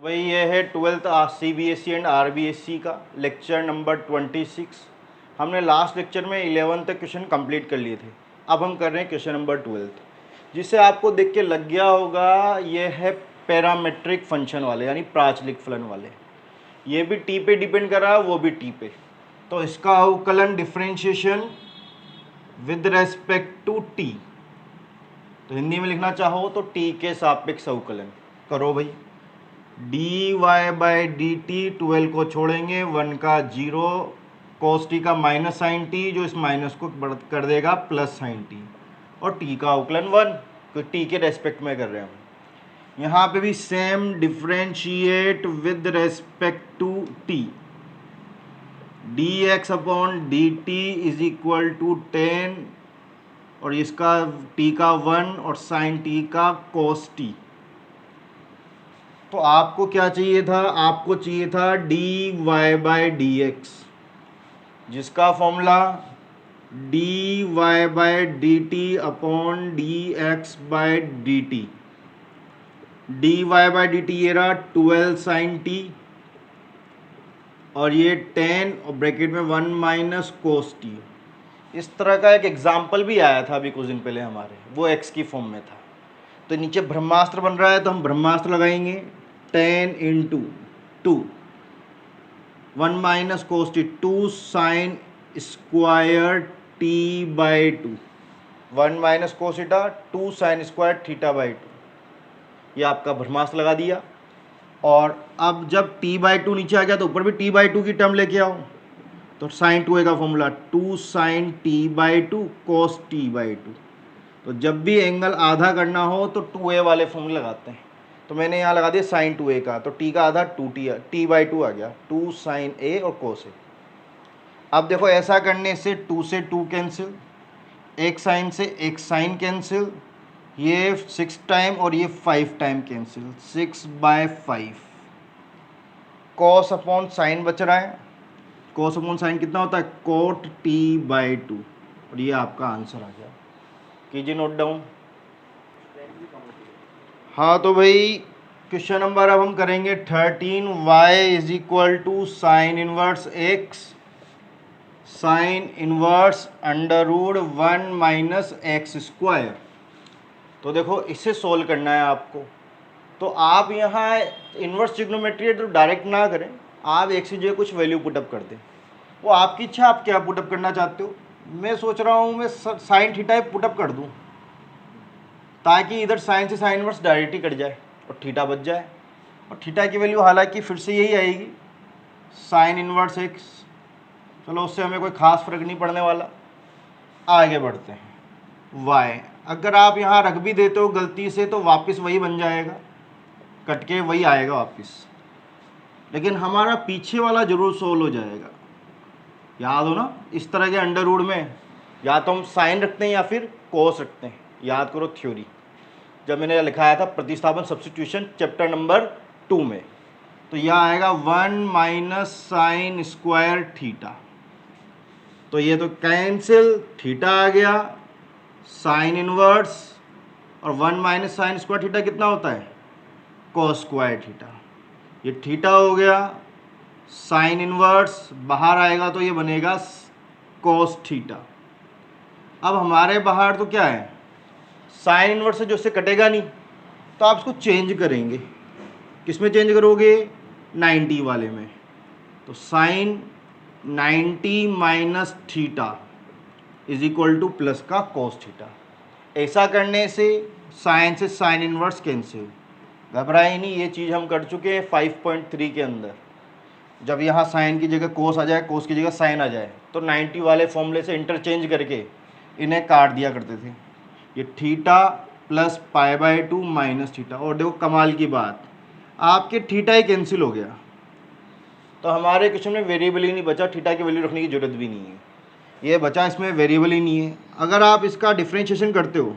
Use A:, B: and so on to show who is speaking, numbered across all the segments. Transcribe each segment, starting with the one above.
A: वही ये है 12th CBSE एंड RBSE का लेक्चर नंबर 26। हमने लास्ट लेक्चर में 11 तक क्वेश्चन कंप्लीट कर लिए थे। अब हम कर रहे हैं क्वेश्चन नंबर 12, जिसे आपको देख के लग गया होगा ये है पैरामेट्रिक फंक्शन वाले यानी प्राचलिक फलन वाले। ये भी टी पे डिपेंड कर रहा है, वो भी टी पे। तो इसका अवकलन differentiation with respect to T, तो हिंदी में लिखना चाहो तो टी के सापेक्ष अवकलन करो भाई। D Y by D T 12 को छोड़ेंगे, 1 का 0, कोस टी का माइनस साइन टी जो इस माइनस को कर देगा प्लस साइन टी, और टी का अवकलन 1, क्योंकि टी के रेस्पेक्ट में कर रहे हैं हम। यहाँ पे भी same differentiate with respect to T, D X upon D T is equal to 10 और इसका टी का 1 और साइन टी का कोस टी। तो आपको क्या चाहिए था? आपको चाहिए था D Y by D X, जिसका formula D Y by D T upon D X by D T. D Y by D T ये रहा 12 साइन टी और ये 10 और ब्रैकेट में 1 माइनस कोस टी। इस तरह का एक एग्जाम्पल भी आया था अभी कुछ दिन पहले हमारे, वो एक्स की फॉर्म में था। तो नीचे ब्रह्मास्त्र बन रहा है तो हम ब्रह्मास्त्र लगाएंगे 10 into 2 1 minus cos t 2 sine square T by 2, 1 minus cos theta 2 sine square theta by 2, ये आपका ब्रह्मास्त्र लगा दिया। और अब जब टी बाई 2 नीचे आ गया तो ऊपर भी टी बाई 2 की टर्म लेके आओ, तो साइन 2a का formula 2 sine T by 2 cos T by 2। तो जब भी एंगल आधा करना हो तो 2a वाले फॉर्मूले लगाते हैं। तो मैंने यहाँ लगा दिया साइन 2a का, तो टी का आधा 2t टी बाई 2 आ गया, 2 साइन a और कोस a। अब देखो ऐसा करने से 2 से 2 कैंसिल, एक साइन से एक साइन कैंसिल, ये 6 टाइम और ये 5 time cancel, 6/5। Cos upon sine बच रहा है, कॉस अपॉन साइन कितना होता है? कोट टी बाई 2, और ये आपका आंसर आ गया। कीजिए नोट डाउन। हाँ तो भाई क्वेश्चन नंबर अब हम करेंगे 13, y is equal to sine inverse x sine inverse under root 1 minus X square. तो देखो इसे सोल्व करना है आपको। तो आप यहाँ इनवर्स ट्रिग्नोमेट्री है तो डायरेक्ट ना करें, आप x की जगह कुछ वैल्यू पुटअप कर दें, वो आपकी इच्छा, आप क्या पुटअप करना चाहते हो। मैं सोच रहा हूँ मैं साइन थीटा पुटअप कर दूँ ताकि इधर साइन से साइन इनवर्स डायरेक्ट ही कट जाए और थीटा बच जाए, और थीटा की वैल्यू हालांकि फिर से यही आएगी साइन इनवर्स एक्स। चलो उससे हमें कोई खास फर्क नहीं पड़ने वाला। आगे बढ़ते हैं। वाई अगर आप यहाँ रख भी देते हो गलती से तो वापस वही बन जाएगा, कट के वही आएगा वापस, लेकिन हमारा पीछे वाला जरूर सोल्व हो जाएगा। याद हो ना, इस तरह के अंडर रूट में या तो हम साइन रखते हैं या फिर कोस रखते हैं। याद करो थ्योरी, जब मैंने लिखाया था प्रतिस्थापन सब्स्टिट्यूशन चैप्टर नंबर 2 में, तो यह आएगा 1 माइनस साइन स्क्वायर थीटा। तो ये तो कैंसिल, थीटा आ गया, साइन इनवर्स और 1 माइनस साइन स्क्वायर थीटा कितना होता है? Cos square theta. ये थीटा हो गया, साइन इनवर्स बाहर आएगा तो ये बनेगा कोस थीटा। अब हमारे बाहर तो क्या है? साइन इनवर्स से जो इससे कटेगा नहीं, तो आप इसको चेंज करेंगे। किस में चेंज करोगे? 90 वाले में। तो sine 90 minus theta is equal to plus का कोस थीटा। ऐसा करने से साइन इनवर्स कैंसिल। घबराए नहीं, ये चीज़ हम कर चुके हैं 5.3 के अंदर। जब यहाँ साइन की जगह कोस आ जाए, कोस की जगह साइन आ जाए, तो 90 वाले फॉर्मूले से इंटरचेंज करके इन्हें काट दिया करते थे। ये theta plus pi by 2 minus theta. और देखो कमाल की बात, आपके थीटा ही कैंसिल हो गया, तो हमारे क्वेश्चन में वेरिएबल ही नहीं बचा, थीटा की वैल्यू रखने की जरूरत भी नहीं है। ये बचा, इसमें वेरिएबल ही नहीं है। अगर आप इसका डिफ्रेंशिएशन करते हो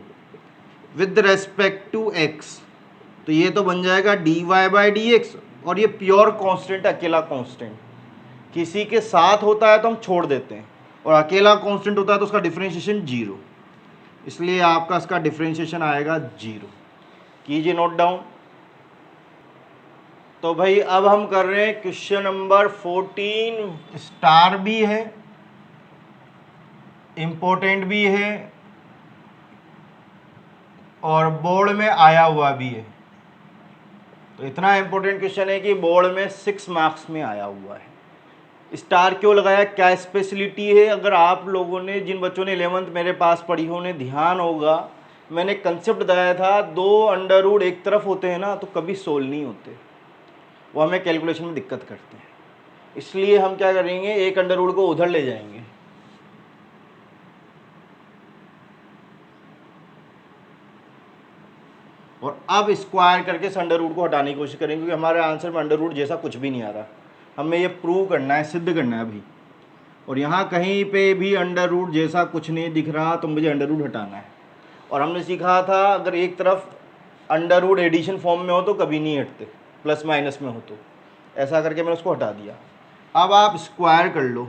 A: विद रेस्पेक्ट टू एक्स, तो ये तो बन जाएगा D Y by D X, और ये प्योर कांस्टेंट, अकेला कांस्टेंट। किसी के साथ होता है तो हम छोड़ देते हैं, और अकेला कांस्टेंट होता है तो उसका डिफ्रेंशिएशन 0, इसलिए आपका इसका डिफ्रेंशिएशन आएगा 0। कीजिए नोट डाउन। तो भाई अब हम कर रहे हैं क्वेश्चन नंबर 14, स्टार भी है, इम्पोर्टेंट भी है और बोर्ड में आया हुआ भी है। तो इतना इम्पोर्टेंट क्वेश्चन है कि बोर्ड में 6 मार्क्स में आया हुआ है। स्टार क्यों लगाया, क्या स्पेशलिटी है? अगर आप लोगों ने, जिन बच्चों ने 11th मेरे पास पढ़ी हो, उन्हें ध्यान होगा, मैंने कंसेप्ट बताया था, 2 अंडर रूट एक तरफ होते हैं ना तो कभी सोल्व नहीं होते, वो हमें कैलकुलेशन में दिक्कत करते हैं। इसलिए हम क्या करेंगे, एक अंडर रूट को उधर ले जाएंगे। और अब स्क्वायर करके इस अंडर रूट को हटाने की कोशिश करेंगे, क्योंकि हमारे आंसर में अंडर रूट जैसा कुछ भी नहीं आ रहा। हमें ये प्रूव करना है, सिद्ध करना है अभी। और यहाँ कहीं पे भी अंडर रूट जैसा कुछ नहीं दिख रहा तो मुझे अंडर रूट हटाना है। और हमने सीखा था अगर एक तरफ अंडर रूट एडिशन फॉर्म में हो तो कभी नहीं हटते, प्लस माइनस में हो तो। ऐसा करके मैंने उसको हटा दिया। अब आप स्क्वायर कर लो,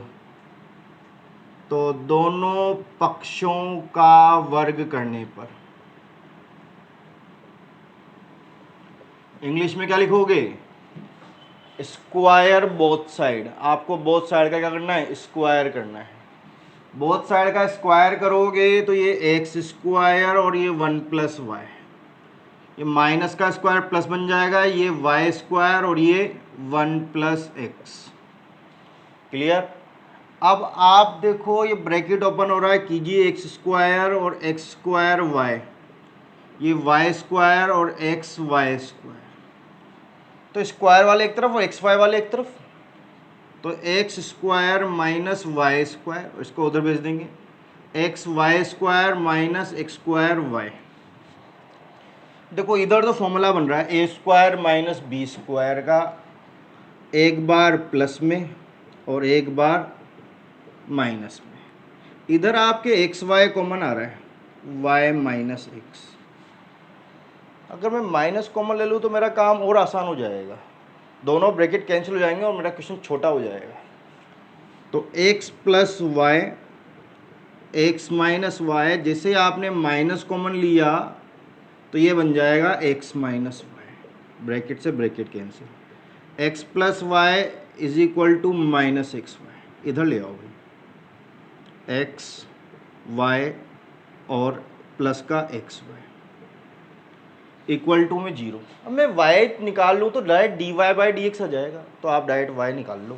A: तो दोनों पक्षों का वर्ग करने पर इंग्लिश में क्या लिखोगे, स्क्वायर बोथ साइड। आपको बोथ साइड का क्या करना है, स्क्वायर करना है। बोथ साइड का स्क्वायर करोगे तो ये एक्स स्क्वायर और ये 1 प्लस वाई, ये माइनस का स्क्वायर प्लस बन जाएगा, ये वाई स्क्वायर और ये 1 प्लस एक्स। क्लियर? अब आप देखो ये ब्रैकेट ओपन हो रहा है, कीजिए एक्स स्क्वायर और एक्स स्क्वायर वाई, ये वाई स्क्वायर और एक्स वाई स्क्वायर। तो स्क्वायर वाले एक तरफ और एक्स वाई वाले एक तरफ, तो X square minus Y square, इसको उधर भेज देंगे, X Y square minus X square Y. देखो इधर तो फॉर्मूला बन रहा है A square minus B square का, एक बार प्लस में और एक बार माइनस में। इधर आपके एक्स वाई कॉमन आ रहा है, वाई माइनस एक्स। अगर मैं माइनस कॉमन ले लूँ तो मेरा काम और आसान हो जाएगा, दोनों ब्रैकेट कैंसिल हो जाएंगे और मेरा क्वेश्चन छोटा हो जाएगा। तो x plus y, x minus y, जैसे आपने माइनस कॉमन लिया तो ये बन जाएगा एक्स माइनस वाई, ब्रैकेट से bracket cancel. X plus y is equal to minus x y, इधर ले आओ भाई, एक्स वाई और प्लस का एक्स वाई इक्वल टू में 0। अब मैं y निकाल लूँ तो direct dy by D X आ जाएगा, तो आप डायरेक्ट y निकाल लो।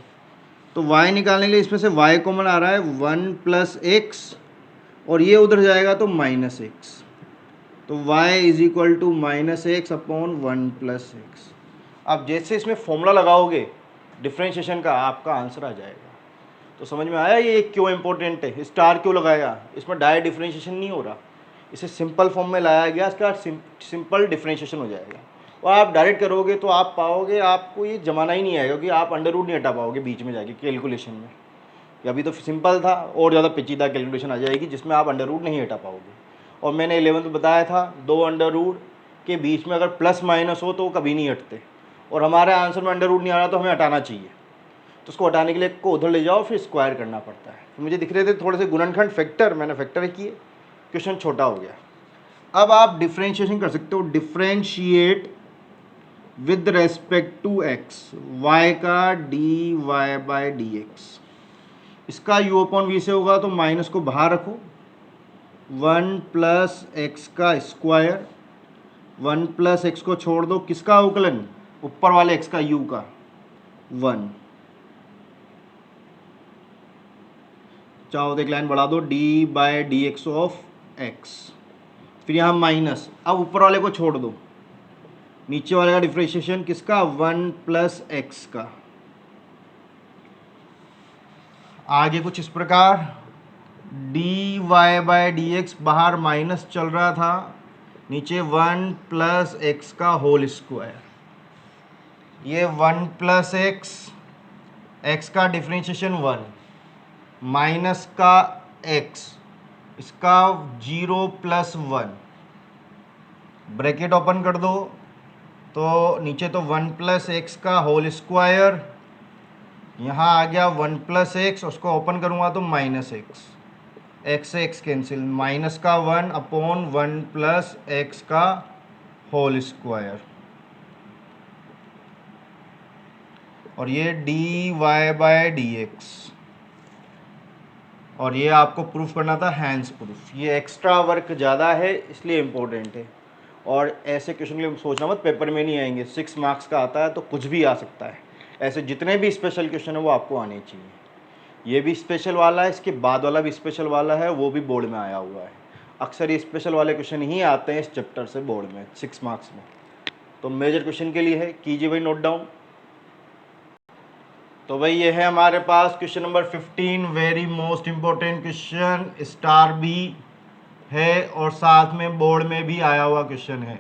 A: तो y निकालने के लिए इसमें से y कॉमन आ रहा है, 1 प्लस एक्स और ये उधर जाएगा तो माइनस एक्स, तो y is equal to minus X upon 1 plus X. अब जैसे इसमें फॉर्मूला लगाओगे डिफ्रेंशिएशन का, आपका आंसर आ जाएगा। तो समझ में आया ये क्यों इंपॉर्टेंट है, स्टार क्यों लगाया? इसमें डायरेक्ट डिफ्रेंशिएशन नहीं हो रहा, इसे सिंपल फॉर्म में लाया गया, इसका सिंपल डिफरेंशिएशन हो जाएगा। और आप डायरेक्ट करोगे तो आप पाओगे, आपको ये जमाना ही नहीं आएगा, क्योंकि आप अंडर रूट नहीं हटा पाओगे बीच में जाके कैलकुलेशन में। अभी तो सिंपल था, और ज़्यादा पेचीदा कैलकुलेशन आ जाएगी जिसमें आप अंडर रूट नहीं हटा पाओगे। और मैंने 11th में बताया था, 2 अंडर रूट के बीच में अगर प्लस माइनस हो तो वो कभी नहीं हटते। और हमारे आंसर में अंडर रूट नहीं आ रहा तो हमें हटाना चाहिए, तो उसको हटाने के लिए को उधर ले जाओ, फिर स्क्वायर करना पड़ता है। तो मुझे दिख रहे थे थोड़े से गुणनखंड फैक्टर, मैंने फैक्टर किए, क्वेश्चन छोटा हो गया। अब आप डिफ्रेंशिएशन कर सकते हो, differentiate with respect to x, y का D Y by D X. इसका u अपॉन वी से होगा तो माइनस को बाहर रखो, 1 प्लस एक्स का स्क्वायर, 1 प्लस एक्स को छोड़ दो, किसका अवकलन, ऊपर वाले एक्स का u का 1, चाहो तो एक लाइन बढ़ा दो, D by D x of x, फिर यहाँ माइनस, अब ऊपर वाले को छोड़ दो, नीचे वाले का डिफरेंशिएशन किसका, 1 प्लस एक्स का। आगे कुछ इस प्रकार, D Y by D X, बाहर माइनस चल रहा था, नीचे 1 प्लस एक्स का होल स्क्वायर, ये 1 प्लस एक्स का डिफरेंशिएशन 1 माइनस का एक्स, इसका 0 प्लस 1, ब्रैकेट ओपन कर दो, तो नीचे तो 1 प्लस एक्स का होल स्क्वायर, यहाँ आ गया 1 प्लस एक्स, उसको ओपन करूँगा तो माइनस एक्स से एक्स कैंसिल, माइनस का 1 अपॉन 1 प्लस एक्स का होल स्क्वायर। और ये dy बाय dx, और ये आपको प्रूफ करना था हैंड्स प्रूफ। ये एक्स्ट्रा वर्क ज़्यादा है इसलिए इम्पोर्टेंट है, और ऐसे क्वेश्चन के लिए सोचना मत पेपर में नहीं आएंगे, 6 मार्क्स का आता है तो कुछ भी आ सकता है। ऐसे जितने भी स्पेशल क्वेश्चन है वो आपको आने चाहिए। ये भी स्पेशल वाला है, इसके बाद वाला भी स्पेशल वाला है, वो भी बोर्ड में आया हुआ है। अक्सर ये स्पेशल वाले क्वेश्चन ही आते हैं इस चैप्टर से बोर्ड में 6 मार्क्स में। तो मेजर क्वेश्चन के लिए है, कीजिए भाई नोट डाउन। तो भाई ये है हमारे पास question number 15, very most important question, star भी है और साथ में बोर्ड में भी आया हुआ क्वेश्चन है।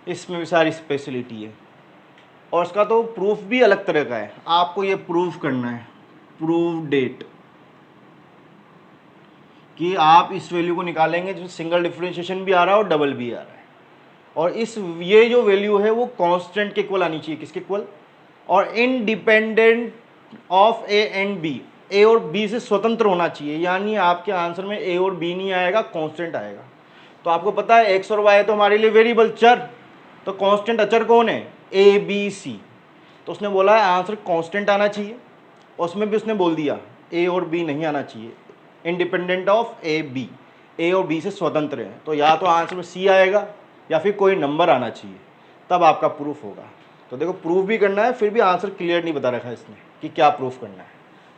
A: इसमें भी सारी स्पेशलिटी है और इसका तो प्रूफ भी अलग तरह का है। आपको ये प्रूफ करना है, प्रूफ डेट, कि आप इस वैल्यू को निकालेंगे जिसमें सिंगल डिफरेंशिएशन भी आ रहा है और डबल भी आ रहा है, और ये जो वैल्यू है वो कांस्टेंट के इक्वल आनी चाहिए। किसके इक्वल? और independent of A and B, A और बी से स्वतंत्र होना चाहिए, यानी आपके आंसर में ए और बी नहीं आएगा, कांस्टेंट आएगा। तो आपको पता है एक्स और वाई तो हमारे लिए वेरिएबल चर, तो कांस्टेंट अचर कौन है? A B C. तो उसने बोला है आंसर कांस्टेंट आना चाहिए, उसमें भी उसने बोल दिया ए और बी नहीं आना चाहिए, independent of A B, A और बी से स्वतंत्र है। तो या तो आंसर में सी आएगा या फिर कोई नंबर आना चाहिए, तब आपका प्रूफ होगा। तो देखो प्रूफ भी करना है, फिर भी आंसर क्लियर नहीं बता रखा है इसने कि क्या प्रूफ करना है।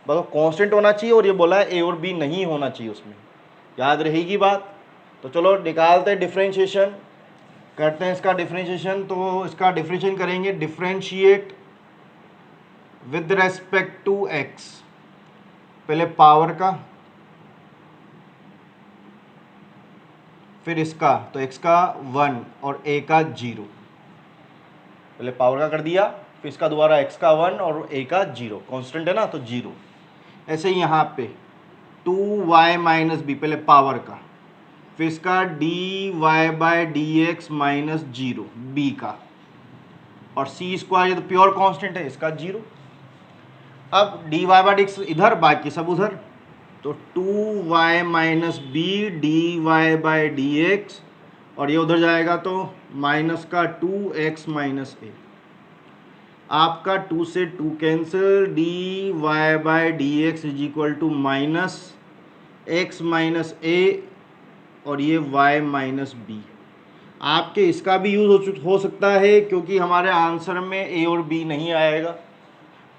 A: बस कांस्टेंट होना चाहिए और ये बोला है ए और बी नहीं होना चाहिए उसमें, याद रहेगी बात। तो चलो निकालते हैं डिफरेंशिएशन, करते हैं इसका डिफरेंशिएशन। तो इसका डिफरेंशिएशन करेंगे, differentiate with respect to X, पहले पावर का फिर इसका, तो x का 1 और a का 0, पहले पावर का कर दिया, फिर इसका दोबारा x का 1 और a का 0, कांस्टेंट है ना तो 0। ऐसे ही यहाँ पे 2y माइनस बी, पहले पावर का, फिर इसका dy by dx minus 0 b का, और c स्क्वायर, ये तो प्योर कांस्टेंट है, इसका 0। अब dy बाय dx इधर, बाकी सब उधर, तो 2y minus B D Y by D X, और ये उधर जाएगा तो माइनस का 2x माइनस ए, आपका 2 से 2 cancel, D Y by D X is equal to minus x minus A, और ये y माइनस बी। आपके इसका भी यूज़ हो सकता है, क्योंकि हमारे आंसर में ए और बी नहीं आएगा,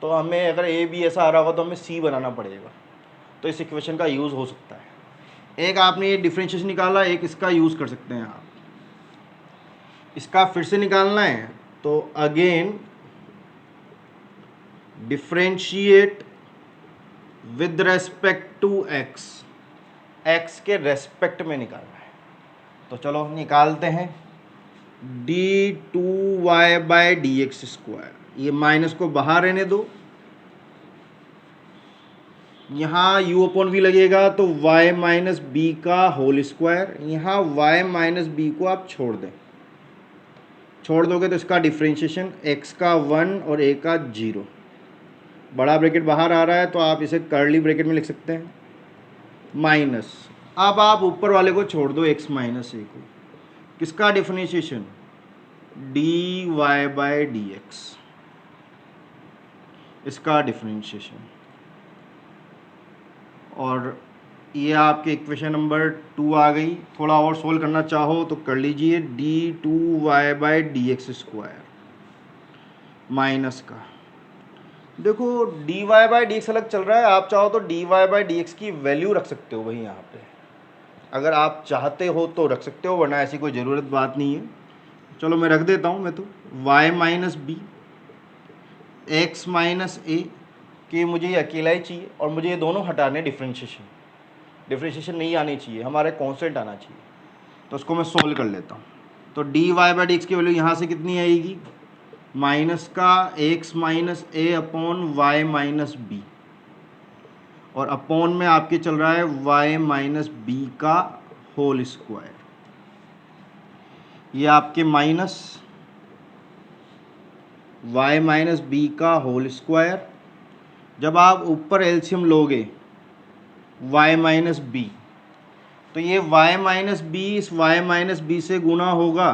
A: तो हमें अगर ए बी ऐसा आ रहा होगा तो हमें सी बनाना पड़ेगा, तो इस इक्वेशन का यूज़ हो सकता है। एक आपने ये डिफरेंशिएशन निकाला, एक इसका यूज़ कर सकते हैं आप। इसका फिर से निकालना है तो again differentiate with respect to X, X के रेस्पेक्ट में निकालना है। तो चलो निकालते हैं, D 2y by D X square, ये माइनस को बाहर रहने दो, यहाँ u अपॉन v लगेगा तो y माइनस बी का होल स्क्वायर, यहाँ y माइनस बी को आप छोड़ दें, छोड़ दोगे तो इसका डिफरेंशिएशन x का 1 और a का 0, बड़ा ब्रैकेट बाहर आ रहा है तो आप इसे कर्ली ब्रैकेट में लिख सकते हैं, माइनस, अब आप ऊपर वाले को छोड़ दो x माइनस ए को, किसका differentiation? D Y by D X, इसका डिफरेंशिएशन। और ये आपके इक्वेशन नंबर 2 आ गई। थोड़ा और सोल्व करना चाहो तो कर लीजिए, D 2y by D X square minus का, देखो D Y by D X अलग चल रहा है, आप चाहो तो D Y by D X की वैल्यू रख सकते हो भाई यहाँ पे, अगर आप चाहते हो तो रख सकते हो, वरना ऐसी कोई ज़रूरत बात नहीं है। चलो मैं रख देता हूँ, मैं तो y minus B x minus A, कि मुझे ये अकेला ही चाहिए और मुझे ये दोनों हटाने, डिफरेंशिएशन नहीं आनी चाहिए, हमारे कांस्टेंट आना चाहिए। तो उसको मैं सोल्व कर लेता हूँ। तो D Y by D X की वैल्यू यहाँ से कितनी आएगी? माइनस का X minus A upon Y minus B, और अपॉन में आपके चल रहा है वाई माइनस बी का होल स्क्वायर, ये आपके माइनस वाई माइनस बी का होल स्क्वायर। जब आप ऊपर एलसीएम लोगे y माइनस बी, तो ये y माइनस बी इस y माइनस बी से गुना होगा,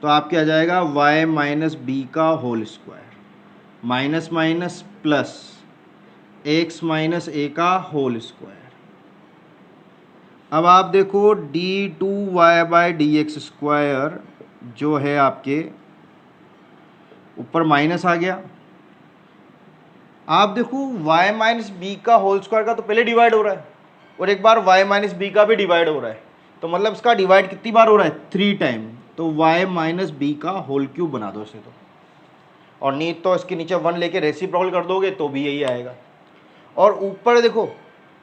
A: तो आपके आ जाएगा y माइनस बी का whole square minus minus plus x minus A का होल स्क्वायर। अब आप देखो d2y by D X square जो है आपके ऊपर माइनस आ गया। आप देखो y माइनस बी का होल स्क्वायर का तो पहले डिवाइड हो रहा है और एक बार y माइनस बी का भी डिवाइड हो रहा है, तो मतलब इसका डिवाइड कितनी बार हो रहा है? 3 टाइम। तो y माइनस बी का होल क्यूब बना दो इसे तो, और नहीं तो इसके नीचे 1 लेके रेसिप्रोकल कर दोगे तो भी यही आएगा। और ऊपर देखो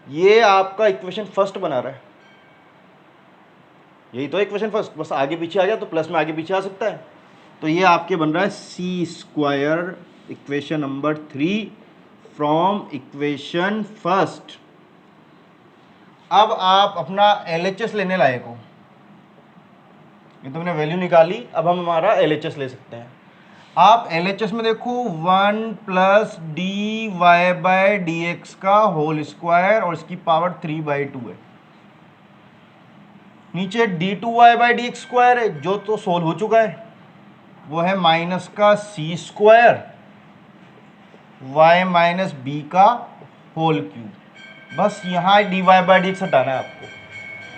A: ये आपका इक्वेशन फर्स्ट बना रहा है, यही तो इक्वेशन फर्स्ट, बस आगे पीछे आ गया तो प्लस में आगे पीछे आ सकता है। तो ये आपके बन रहा है C square equation number 3 from equation first. अब आप अपना LHS लेने लायक हो, ये तुमने वैल्यू निकाली, अब हम हमारा LHS ले सकते हैं। आप LHS में देखो 1 plus D Y by D X का होल स्क्वायर और इसकी पावर 3/2 है। नीचे d2y by D X square है जो तो सोल्व हो चुका है, वो है माइनस का सी स्क्वायर y माइनस बी का होल क्यूब। बस यहाँ dy बाई डी एक्स हटाना है आपको।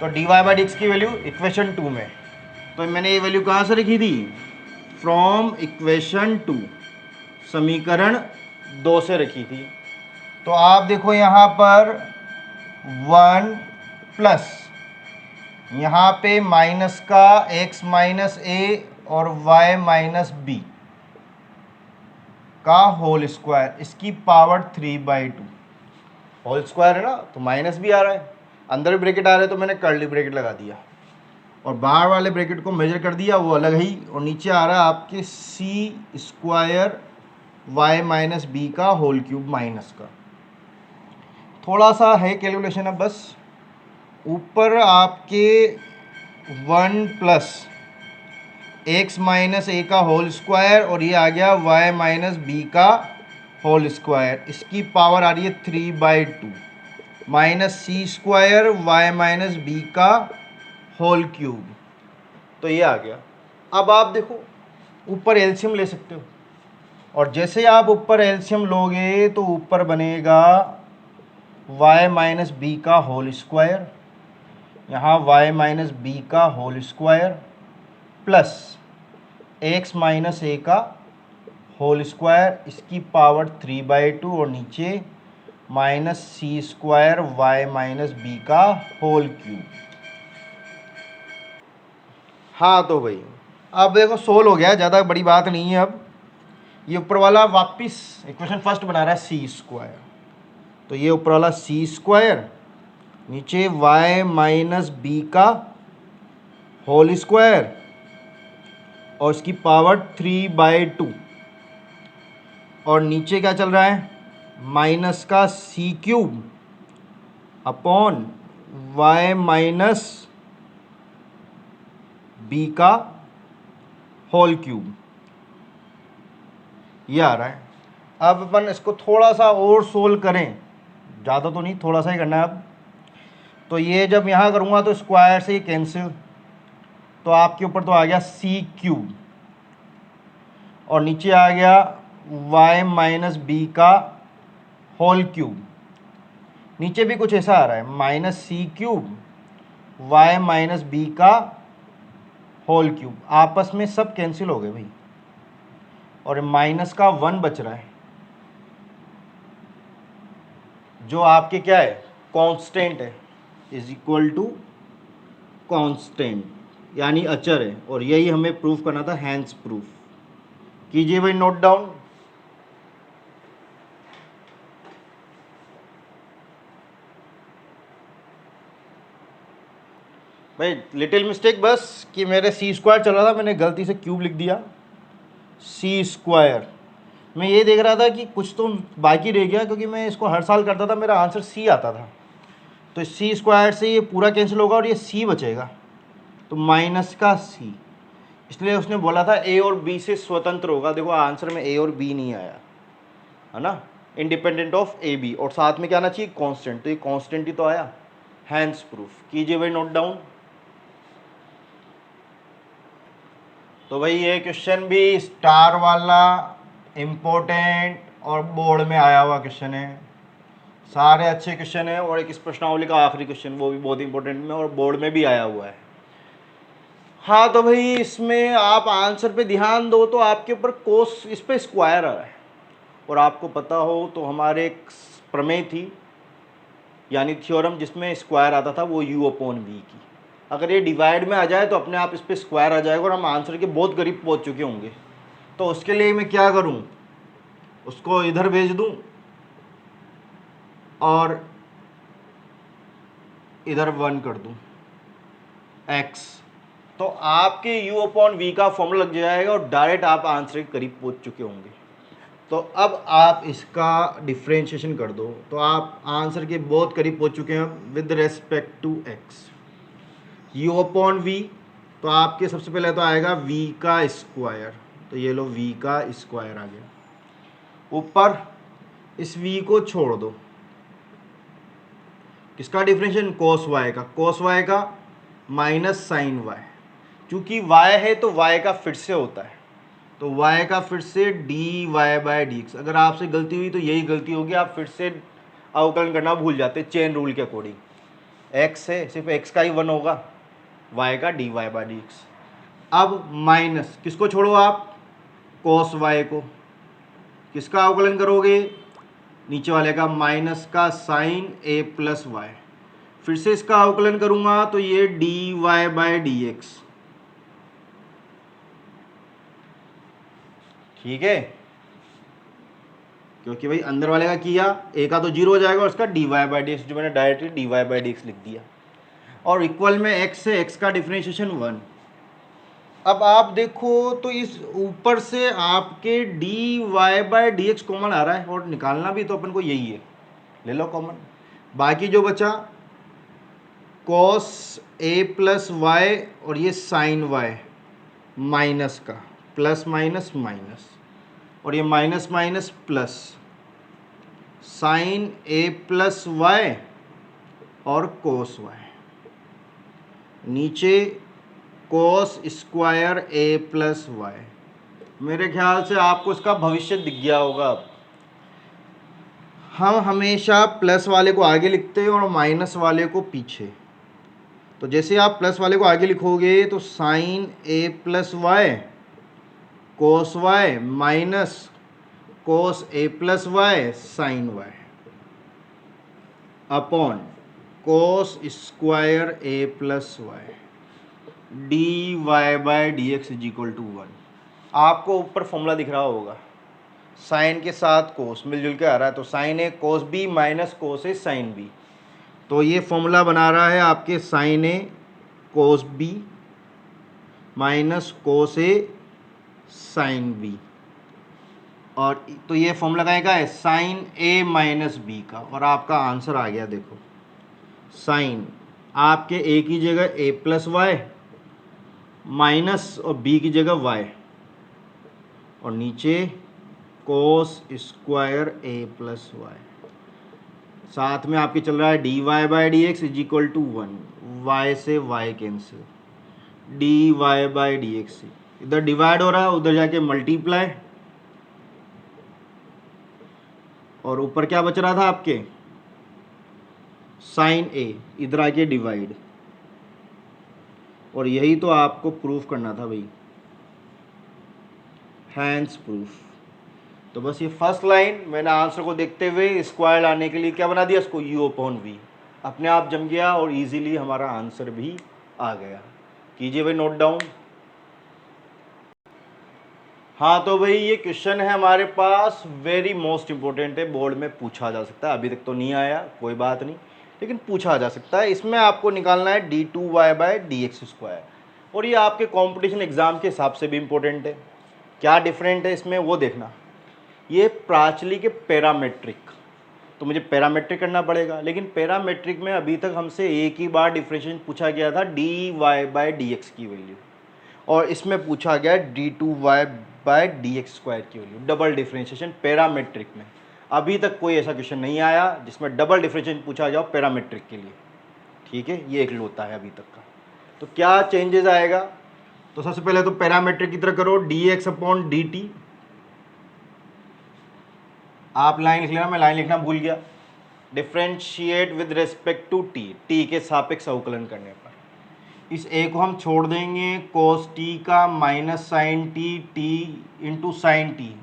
A: तो dy बाई डी एक्स की वैल्यू इक्वेशन 2 में, तो मैंने ये वैल्यू कहाँ से रखी थी? फ्रॉम इक्वेशन 2, समीकरण 2 से रखी थी। तो आप देखो यहाँ पर 1 प्लस यहाँ पे माइनस का x माइनस ए और y माइनस बी का होल स्क्वायर, इसकी पावर 3/2। होल स्क्वायर है ना तो माइनस भी आ रहा है, अंदर भी ब्रैकेट आ रहा है तो मैंने कर्ली ब्रैकेट लगा दिया और बाहर वाले ब्रैकेट को मेजर कर दिया, वो अलग ही। और नीचे आ रहा है आपके सी स्क्वायर y माइनस बी का होल क्यूब माइनस का। थोड़ा सा है कैलकुलेशन अब, बस ऊपर आपके 1 प्लस x माइनस ए का होल स्क्वायर और ये आ गया y माइनस बी का होल स्क्वायर, इसकी पावर आ रही है 3/2 minus C square y minus B का होल क्यूब। तो ये आ गया। अब आप देखो ऊपर एलसीएम ले सकते हो, और जैसे आप ऊपर एलसीएम लोगे तो ऊपर बनेगा y माइनस बी का होल स्क्वायर, यहाँ y माइनस बी का whole square plus x minus A का होल स्क्वायर, इसकी पावर 3/2 और नीचे minus C square y minus B का होल क्यूब। हाँ तो भाई अब देखो सोल्व हो गया, ज़्यादा बड़ी बात नहीं है। अब ये ऊपर वाला वापस इक्वेशन फर्स्ट बना रहा है सी स्क्वायर, तो ये ऊपर वाला सी स्क्वायर, नीचे y माइनस बी का होल स्क्वायर और इसकी पावर 3/2, और नीचे क्या चल रहा है? माइनस का C cube upon y minus B का होल क्यूब, ये आ रहा है। अब अपन इसको थोड़ा सा और सोल्व करें, ज़्यादा तो नहीं, थोड़ा सा ही करना है अब। तो ये जब यहाँ करूँगा तो स्क्वायर से ही कैंसिल, तो आपके ऊपर तो आ गया सी क्यूब और नीचे आ गया y माइनस बी का होल क्यूब, नीचे भी कुछ ऐसा आ रहा है माइनस सी क्यूब y माइनस बी का होल क्यूब, आपस में सब कैंसिल हो गए भाई, और माइनस का 1 बच रहा है जो आपके क्या है? कांस्टेंट है, इज इक्वल टू कांस्टेंट यानी अचर है, और यही हमें प्रूफ करना था, हैंस प्रूफ कीजिए भाई नोट डाउन। भाई लिटिल मिस्टेक बस कि मेरे सी स्क्वायर चल रहा था, मैंने गलती से क्यूब लिख दिया, सी स्क्वायर। मैं ये देख रहा था कि कुछ तो बाकी रह गया, क्योंकि मैं इसको हर साल करता था, मेरा आंसर सी आता था। तो सी स्क्वायर से ये पूरा कैंसिल होगा और ये सी बचेगा, तो माइनस का सी, इसलिए उसने बोला था ए और बी से स्वतंत्र होगा। देखो आंसर में ए और बी नहीं आया है ना, इंडिपेंडेंट ऑफ ए बी, और साथ में क्या आना चाहिए? कांस्टेंट, तो ये कांस्टेंट ही तो आया, हैंस प्रूफ कीजिए भाई नोट डाउन। तो भाई ये क्वेश्चन भी स्टार वाला इम्पोर्टेंट और बोर्ड में आया हुआ क्वेश्चन है। सारे अच्छे क्वेश्चन है और एक इस प्रश्नावली का आखिरी क्वेश्चन वो भी बहुत इंपॉर्टेंट में और बोर्ड में भी आया हुआ है। हाँ तो भाई इसमें आप आंसर पे ध्यान दो तो आपके ऊपर कोस इस पे स्क्वायर आ रहा है और आपको पता हो तो हमारे एक प्रमेय थी यानी थ्योरम जिसमें स्क्वायर आता था वो u अपॉन वी की। अगर ये डिवाइड में आ जाए तो अपने आप इस पे स्क्वायर आ जाएगा और हम आंसर के बहुत करीब पहुंच चुके होंगे। तो उसके लिए मैं क्या करूं, उसको इधर भेज दूं और इधर 1 कर दूं x, तो आपके u अपॉन वी का फॉर्मूला लग जाएगा और डायरेक्ट आप आंसर के करीब पहुंच चुके होंगे। तो अब आप इसका डिफ्रेंशिएशन कर दो तो आप आंसर के बहुत करीब पहुंच चुके हैं with respect to x। u upon V तो आपके सबसे पहले तो आएगा v का स्क्वायर, तो ये लो v का स्क्वायर आ गया। ऊपर इस v को छोड़ दो, किसका डिफरेंशिएशन, कोस y का माइनस साइन y। चूंकि y है तो y का फिर से होता है, तो y का फिर से dy बाई dx। अगर आपसे गलती हुई तो यही गलती होगी, आप फिर से अवकलन करना भूल जाते चेन रूल के अकॉर्डिंग। x है सिर्फ x का ही 1 होगा, y का dy बाई dx। अब माइनस किसको छोड़ो आप, cos y को, किसका अवकलन करोगे, नीचे वाले का माइनस का साइन a प्लस वाई। फिर से इसका अवकलन करूंगा तो ये dy बाई dx, ठीक है, क्योंकि भाई अंदर वाले का किया a का तो 0 हो जाएगा और इसका dy बाई dx जो मैंने डायरेक्टली dy बाई dx लिख दिया और इक्वल में x है, x का डिफरेंशिएशन 1। अब आप देखो तो इस ऊपर से आपके dy बाई dx कॉमन आ रहा है और निकालना भी तो अपन को यही है, ले लो कॉमन। बाकी जो बचा cos a प्लस वाई और ये साइन y माइनस का, प्लस माइनस माइनस और ये minus minus plus, sine a plus Y और कोस y, नीचे cos square a plus Y. मेरे ख्याल से आपको इसका भविष्य दिख गया होगा। अब हम हमेशा प्लस वाले को आगे लिखते हैं और माइनस वाले को पीछे। तो जैसे आप प्लस वाले को आगे लिखोगे तो sine a plus Y cos y minus cos a plus Y sine y upon cos square a plus Y dy by dx is equal to 1। आपको ऊपर फॉर्मूला दिख रहा होगा, साइन के साथ कोस मिलजुल के आ रहा है, तो साइन ए कोस बी माइनस कोस ए साइन बी। तो ये फॉर्मूला बना रहा है आपके साइन ए कोस बी माइनस कोस ए साइन बी, और तो ये फॉर्मूला का है साइन ए माइनस बी का, और आपका आंसर आ गया। देखो साइन आपके ए की जगह ए प्लस वाई माइनस और बी की जगह वाई और नीचे cos square A plus Y, साथ में आपके चल रहा है dy by D X is equal to 1, y से y cancel, dy by D X इधर डिवाइड हो रहा है उधर जाके मल्टीप्लाई, और ऊपर क्या बच रहा था आपके साइन ए, इधर आके डिवाइड, और यही तो आपको प्रूफ करना था भाई, हैंड्स प्रूफ। तो बस ये फर्स्ट लाइन मैंने आंसर को देखते हुए स्क्वायर लाने के लिए क्या बना दिया, इसको u अपॉन वी, अपने आप जम गया और इजीली हमारा आंसर भी आ गया। कीजिए भाई नोट डाउन। हाँ तो भाई ये क्वेश्चन है हमारे पास, वेरी मोस्ट इंपॉर्टेंट है, बोर्ड में पूछा जा सकता है, अभी तक तो नहीं आया कोई बात नहीं, लेकिन पूछा जा सकता है। इसमें आपको निकालना है d2y by D X square, और ये आपके कंपटीशन एग्जाम के हिसाब से भी इम्पोर्टेंट है। क्या डिफरेंट है इसमें वो देखना, ये प्राचली के पैरामेट्रिक, तो मुझे पैरामेट्रिक करना पड़ेगा, लेकिन पैरामेट्रिक में अभी तक हमसे एक ही बार डिफरेंशिएशन पूछा गया था dy बाई डी एक्स की वैल्यू, और इसमें पूछा गया d2y by D X square की वैल्यू, डबल डिफरेंशिएशन पैरामेट्रिक में। अभी तक कोई ऐसा क्वेश्चन नहीं आया जिसमें डबल डिफरेंशिएशन पूछा जाओ पैरामेट्रिक के लिए, ठीक है, ये एक लोता है अभी तक का। तो क्या चेंजेस आएगा, तो सबसे पहले तो पैरामीट्रिक की तरह करो dx/dt। आप लाइन लिख लेना, मैं लाइन लिखना भूल गया। Differentiate with respect to T के सापेक्ष अवकलन करने पर इस ए को हम छोड़ देंगे cos t का minus sine T into sine T,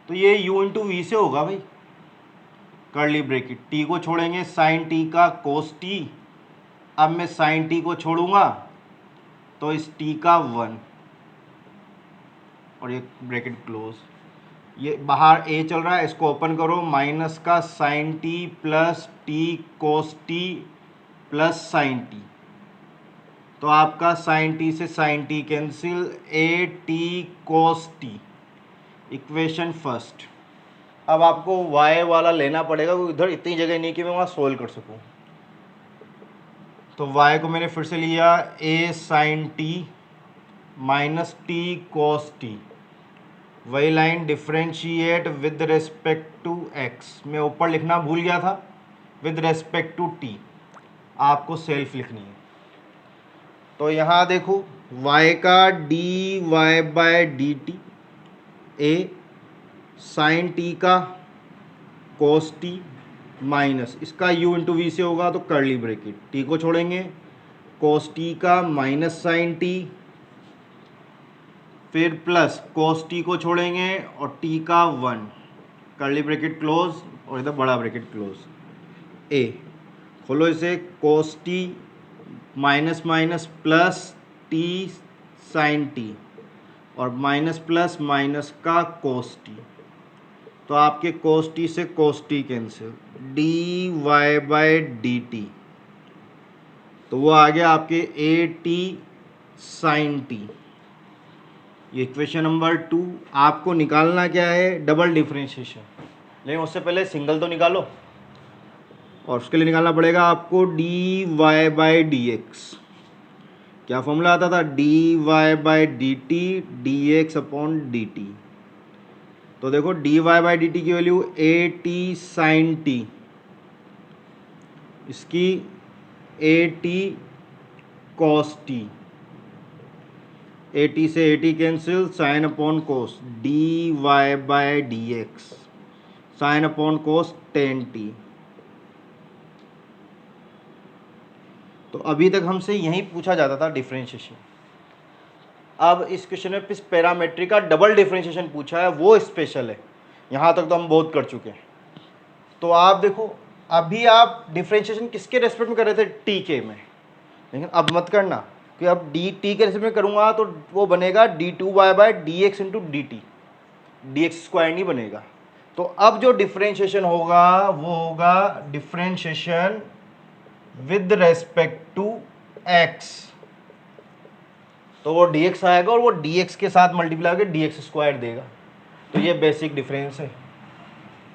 A: तो ये u इंटू वी से होगा भाई, कर्ली ब्रेकेट। टी को छोड़ेंगे साइन टी का cos t, अब मैं साइन टी को छोड़ूंगा तो इस टी का 1 और ये ब्रैकेट क्लोज। ये बाहर ए चल रहा है, इसको ओपन करो, माइनस का sine T plus T cos T plus sine T, तो आपका साइन टी से sine T cancel, A T cos T, equation first. अब आपको y वाला लेना पड़ेगा, क्योंकि इधर इतनी जगह नहीं कि मैं वहाँ सोल्व कर सकूँ। तो y को मैंने फिर से लिया a sine T minus T cos T, वही line differentiate with respect to x, मैं ऊपर लिखना भूल गया था, विद रेस्पेक्ट टू t आपको सेल्फ लिखनी है। तो यहाँ देखो y का dy by D T, A sine T का कोस टी माइनस इसका u इंटू वी से होगा तो कर्ली ब्रेकेट, टी को छोड़ेंगे कोस टी का माइनस साइन टी, फिर प्लस कोस टी को छोड़ेंगे और टी का 1, कर्ली ब्रेकेट क्लोज और इधर बड़ा ब्रेकेट क्लोज। ए खोलो इसे, cos T minus minus plus T sine T और माइनस प्लस माइनस का कोस टी, तो आपके कोस टी से cos T cancel, D Y by D T, तो वो आ गया आपके ए टी साइन टी। ये इक्वेशन नंबर 2। आपको निकालना क्या है, डबल डिफ्रेंशिएशन, लेकिन उससे पहले सिंगल तो निकालो, और उसके लिए निकालना पड़ेगा आपको D Y by D X. क्या फॉर्मूला आता था, D Y by D T D X upon D T. तो देखो D Y by D T की value A T sine T, इसकी A T cos T, A T से A T cancel, sine upon cos, D Y by D X, sine upon cos tan T. तो अभी तक हमसे यही पूछा जाता था डिफरेंशिएशन। अब इस क्वेश्चन में इस पैरामीट्रिक का डबल डिफरेंशिएशन पूछा है, वो स्पेशल है। यहाँ तक तो हम बहुत कर चुके हैं। तो आप देखो अभी आप डिफरेंशिएशन किसके रेस्पेक्ट में कर रहे थे, टी के में, लेकिन अब मत करना कि अब डी टी के रेस्पेक्ट में करूँगा तो वो बनेगा D two Y by D X into D T, D X square नहीं बनेगा। तो अब जो डिफरेंशिएशन होगा वो होगा differentiation with respect to X, तो वो dx आएगा और वो dx के साथ मल्टीप्लाई करके dx स्क्वायर देगा। तो ये बेसिक डिफरेंस है।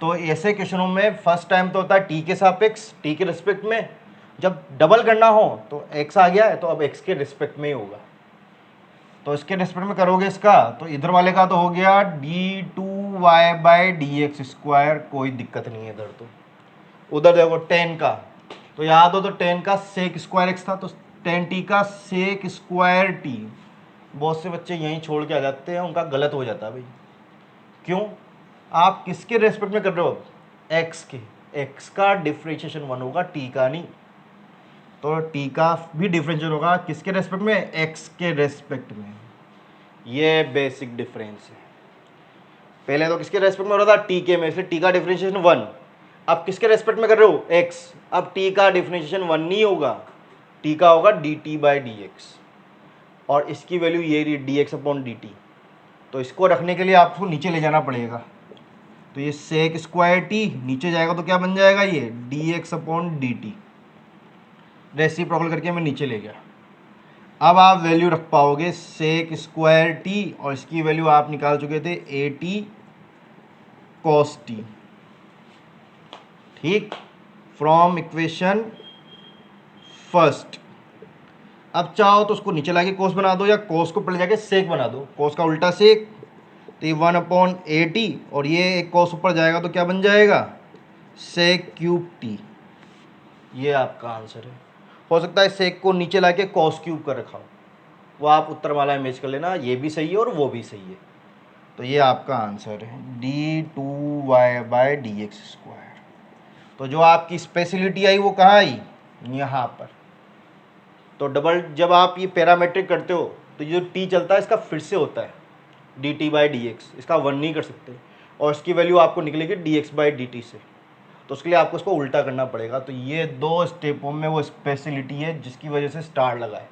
A: तो ऐसे क्वेश्चनों में फर्स्ट टाइम तो होता है t के सापेक्ष, t के रिस्पेक्ट में, जब डबल करना हो तो x आ गया है तो अब x के रिस्पेक्ट में ही होगा। तो इसके रिस्पेक्ट में करोगे इसका, तो इधर वाले का तो हो गया D two Y by D X square, कोई दिक्कत नहीं है इधर। तो उधर देखो टेन का, तो याद हो तो टेन का सेक स्क्वायर एक्स था, तो टेन टी का सेक स्क्वायर टी। बहुत से बच्चे यहीं छोड़ के आ जाते हैं, उनका गलत हो जाता है भाई। क्यों, आप किसके रेस्पेक्ट में कर रहे हो, एक्स के, एक्स का डिफरेंशिएशन 1 होगा, टी का नहीं। तो टी का भी डिफरेंशिएशन होगा किसके रेस्पेक्ट में, एक्स के रेस्पेक्ट में। ये बेसिक डिफरेंस है। पहले तो किसके रेस्पेक्ट में हो रहा था, टी के में, फिर टी का डिफरेंशिएशन 1। अब किसके रेस्पेक्ट में कर रहे हो, एक्स, अब टी का डिफरेंशिएशन 1 नहीं होगा, टी का होगा D T by D X, और इसकी वैल्यू ये रही D X upon D T. तो इसको रखने के लिए आपको नीचे ले जाना पड़ेगा, तो ये सेक स्क्वायर टी नीचे जाएगा तो क्या बन जाएगा, ये D X upon D T. Reciprocal करके मैं नीचे ले गया। अब आप वैल्यू रख पाओगे सेक स्क्वायर टी, और इसकी वैल्यू आप निकाल चुके थे ए टी कॉस टी, ठीक, फ्रॉम इक्वेशन फर्स्ट। अब चाहो तो उसको नीचे लाके कोस बना दो, या कोस को पहले जाके सेक बना दो, कोस का उल्टा सेक, तो ये 1 अपॉन ए टी, और ये एक कोस ऊपर जाएगा तो क्या बन जाएगा, सेक क्यूब टी। ये आपका आंसर है। हो सकता है सेक को नीचे लाके कॉस क्यूब कर रखा हो, वो आप उत्तरमाला इमेज कर लेना, ये भी सही है और वो भी सही है। तो ये आपका आंसर है d2y/dx²। तो जो आपकी स्पेशलिटी आई वो कहाँ आई, यहाँ पर। तो डबल जब आप ये पैरामेट्रिक करते हो तो ये जो t चलता है इसका फिर से होता है dt/dx, इसका 1 नहीं कर सकते, और इसकी वैल्यू आपको निकलेगी dx/dt से। तो उसके लिए आपको इसको उल्टा करना पड़ेगा। तो ये 2 स्टेपों में वो स्पेशलिटी है जिसकी वजह से स्टार लगा है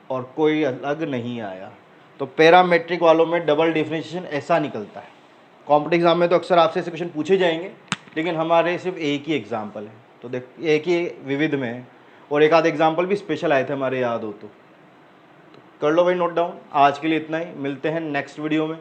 A: और कोई अलग नहीं आया। तो पैरामेट्रिक वालों में डबल डिफरेंशिएशन ऐसा निकलता है। कॉम्पिटिटिव एग्जाम में तो अक्सर आपसे ऐसे क्वेश्चन पूछे जाएंगे, लेकिन हमारे सिर्फ एक ही एग्जाम्पल है। तो देख, एक ही विविध में है, और एक आध एग्जाम्पल भी स्पेशल आए थे हमारे, याद हो तो कर लो भाई नोट डाउन। आज के लिए इतना ही, मिलते हैं नेक्स्ट वीडियो में।